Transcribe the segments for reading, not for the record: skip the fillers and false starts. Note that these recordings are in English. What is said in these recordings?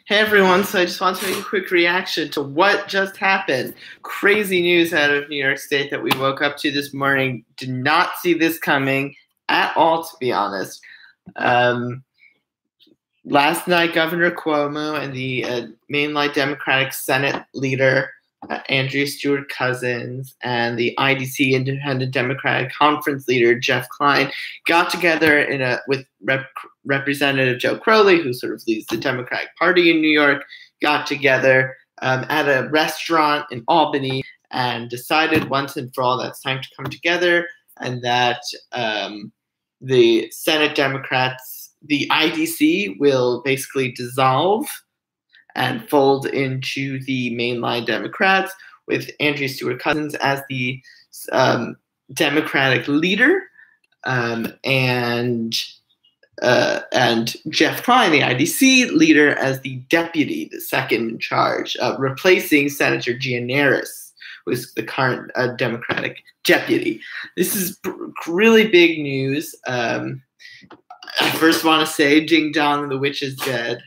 Hey everyone, so I just want to make a quick reaction to what just happened. Crazy news out of New York State that we woke up to this morning. Did not see this coming at all, to be honest. Last night, Governor Cuomo and the mainline Democratic Senate leader, Andrea Stewart-Cousins, and the IDC Independent Democratic Conference leader, Jeff Klein, got together with Representative Joe Crowley, who sort of leads the Democratic Party in New York, got together at a restaurant in Albany and decided once and for all that it's time to come together, and that the Senate Democrats, the IDC, will basically dissolve and fold into the mainline Democrats, with Andrea Stewart-Cousins as the Democratic leader, and Jeff Klein, the IDC leader, as the deputy, the second in charge, replacing Senator Gianaris, who is the current Democratic deputy. This is really big news. I first want to say, ding dong, the witch is dead.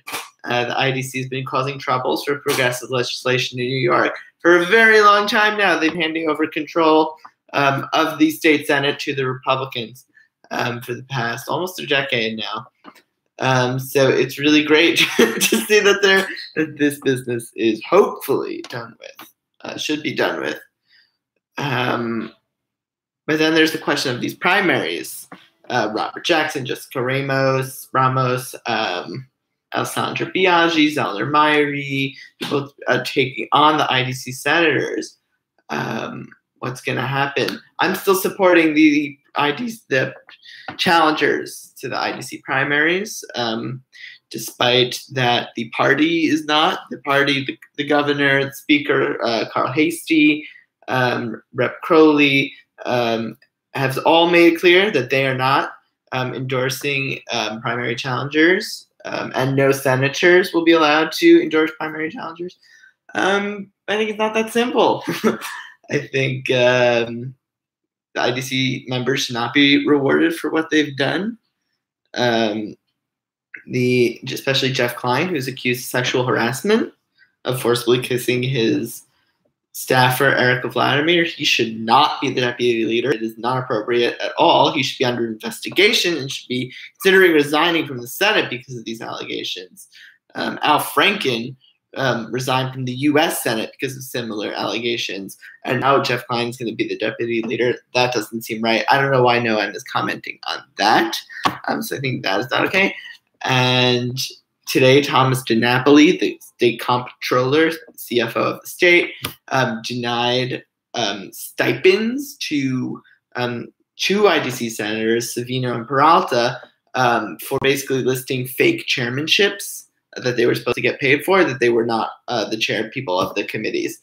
The IDC has been causing troubles for progressive legislation in New York for a very long time now. They've been handing over control of the state Senate to the Republicans for the past almost a decade now. So it's really great to see that this business is hopefully done with, should be done with. But then there's the question of these primaries. Robert Jackson, Jessica Ramos, Alessandra Biaggi, Zeller Myrie, people taking on the IDC senators. What's going to happen? I'm still supporting the challengers to the IDC primaries, despite that the party is not. The party, the governor, the speaker, Carl Heastie, Rep. Crowley, have all made it clear that they are not endorsing primary challengers, and no senators will be allowed to endorse primary challengers. I think it's not that simple. I think the IDC members should not be rewarded for what they've done. Especially Jeff Klein, who's accused of sexual harassment, of forcibly kissing his staffer, Erica Vladimir. He should not be the deputy leader. It is not appropriate at all. He should be under investigation and should be considering resigning from the Senate because of these allegations. Al Franken resigned from the U.S. Senate because of similar allegations. And now Jeff Klein is going to be the deputy leader. That doesn't seem right. I don't know why no one is commenting on that. So I think that is not okay. And today, Thomas DiNapoli, the state comptroller, CFO of the state, denied stipends to two IDC senators, Savino and Peralta, for basically listing fake chairmanships that they were supposed to get paid for, that they were not the chair people of the committees.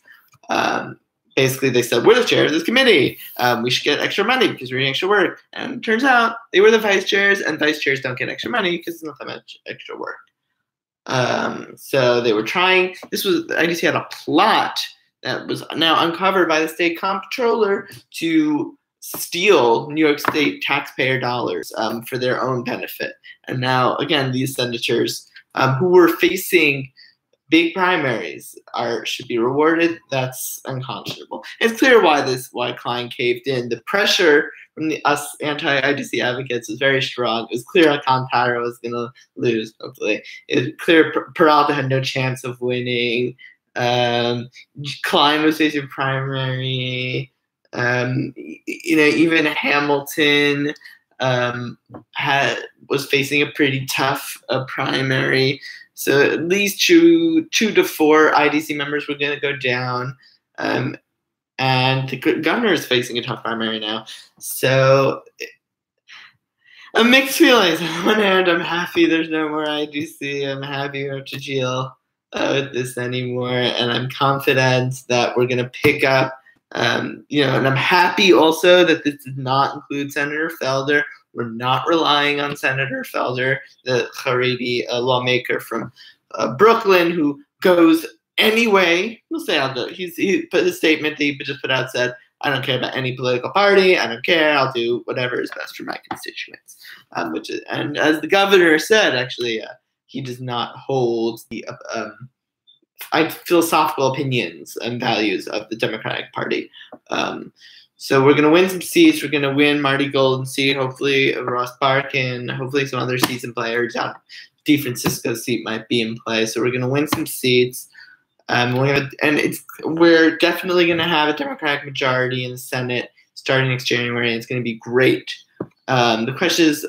Basically, they said, we're the chair of this committee. We should get extra money because we're doing extra work. And it turns out they were the vice chairs, and vice chairs don't get extra money because it's not that much extra work. So they were trying. The IDC had a plot that was now uncovered by the state comptroller to steal New York State taxpayer dollars for their own benefit. And now, again, these senators who were facing big primaries should be rewarded. That's unconscionable. It's clear why Klein caved in. The pressure from us anti-IDC advocates was very strong. It was clear Alcantara was going to lose, hopefully. It was clear Peralta had no chance of winning. Klein was facing primary. Even Hamilton was facing a pretty tough primary. So at least two to four IDC members were going to go down. And the governor is facing a tough primary now. So mixed feelings. On one hand, I'm happy there's no more IDC. I'm happy we don't have to deal with this anymore. And I'm confident that we're going to pick up, and I'm happy also that this does not include Senator Felder. We're not relying on Senator Felder, the Haredi lawmaker from Brooklyn, who goes anyway. We'll say I'll go. He put his statement that he just put out, said, I don't care about any political party. I don't care. I'll do whatever is best for my constituents. And as the governor said, actually, he does not hold the philosophical opinions and values of the Democratic Party. So we're going to win some seats. We're going to win Marty Goldenseed, hopefully Ross Barkan, hopefully some other season players. DeFrancisco's seat might be in play. So we're going to win some seats. We're definitely going to have a Democratic majority in the Senate starting next January, and it's going to be great. The question is,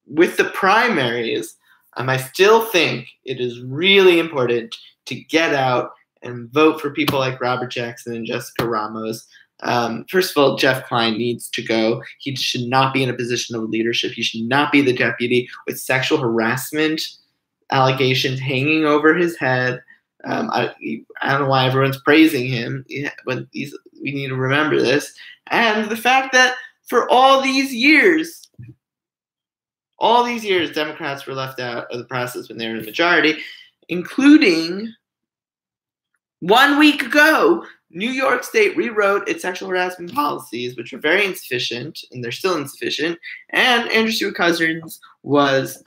with the primaries, I still think it is really important to get out and vote for people like Robert Jackson and Jessica Ramos. First of all, Jeff Klein needs to go. He should not be in a position of leadership. He should not be the deputy with sexual harassment allegations hanging over his head. I don't know why everyone's praising him, but we need to remember this. And the fact that for all these years, Democrats were left out of the process when they were in the majority, including 1 week ago, New York State rewrote its sexual harassment policies, which are very insufficient, and they're still insufficient. And Andrew Stewart-Cousins was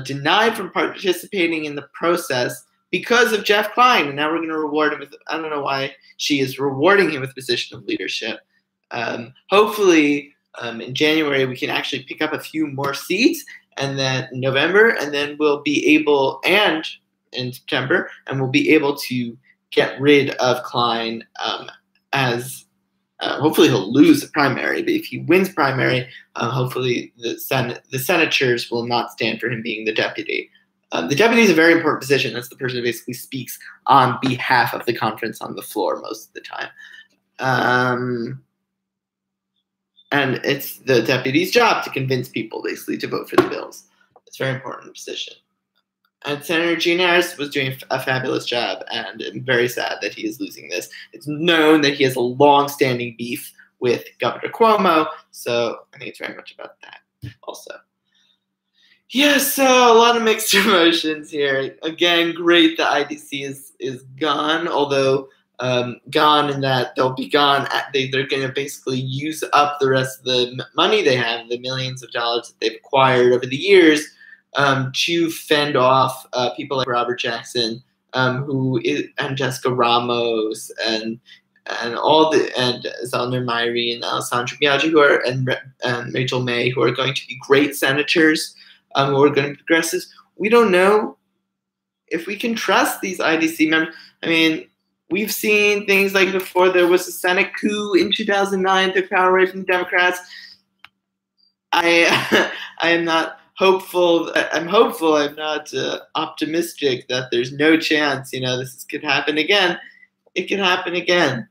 denied from participating in the process because of Jeff Klein, and now we're going to reward him with, I don't know why she is rewarding him with a position of leadership. Hopefully, in January, we can actually pick up a few more seats, and then in November, and then we'll be able, and in September, and we'll be able to get rid of Klein as hopefully he'll lose the primary, but if he wins primary, hopefully the senators will not stand for him being the deputy. The deputy is a very important position. That's the person who basically speaks on behalf of the conference on the floor most of the time. And it's the deputy's job to convince people basically to vote for the bills. It's a very important position. And Senator Gene Harris was doing a fabulous job, and I'm very sad that he is losing this. It's known that he has a long-standing beef with Governor Cuomo, so I think it's very much about that also. Yeah, so a lot of mixed emotions here. Again, great the IDC is gone, although gone in that they'll be gone. They're going to basically use up the rest of the money they have, the millions of dollars that they've acquired over the years, to fend off people like Robert Jackson, and Jessica Ramos, and Zelner Myrie and Alessandra Biaggi, and Rachel May, who are going to be great senators, who are going to be progressives. We don't know if we can trust these IDC members. I mean, we've seen things like before there was a Senate coup in 2009, took power away from the Democrats. I am not hopeful. I'm hopeful. I'm not optimistic that there's no chance. This could happen again. It could happen again.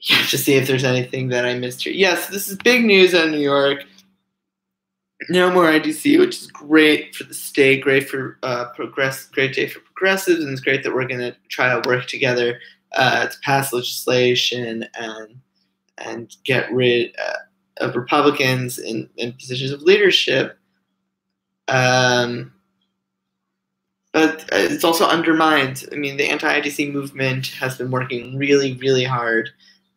Yeah, to see if there's anything that I missed here. Yes, this is big news out of New York. No more IDC, which is great for the state, great for great day for progressives, and it's great that we're going to try to work together to pass legislation and get rid of Republicans in positions of leadership. But it's also undermined. I mean, the anti-IDC movement has been working really, really hard,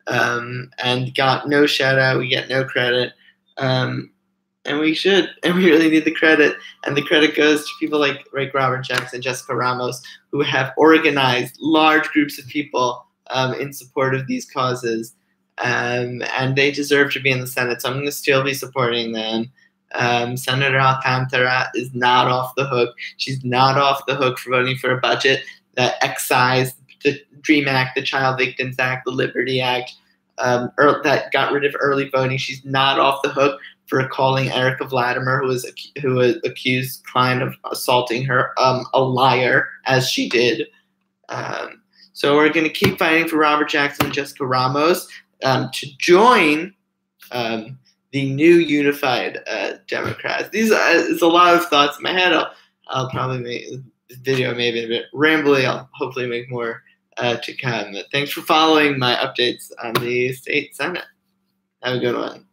and got no shout out. We get no credit. And we should, and we really need the credit. And the credit goes to people like Robert Jackson, Jessica Ramos, who have organized large groups of people in support of these causes. And they deserve to be in the Senate, so I'm going to still be supporting them. Senator Alcantara is not off the hook. She's not off the hook for voting for a budget that excised the DREAM Act, the Child Victims Act, the Liberty Act, that got rid of early voting. She's not off the hook for calling Erica Vladimir, who accused Klein of assaulting her, a liar, as she did. So we're going to keep fighting for Robert Jackson and Jessica Ramos to join the new unified Democrats. It's a lot of thoughts in my head. I'll probably make this video maybe a bit rambly. I'll hopefully make more to come. Thanks for following my updates on the state Senate. Have a good one.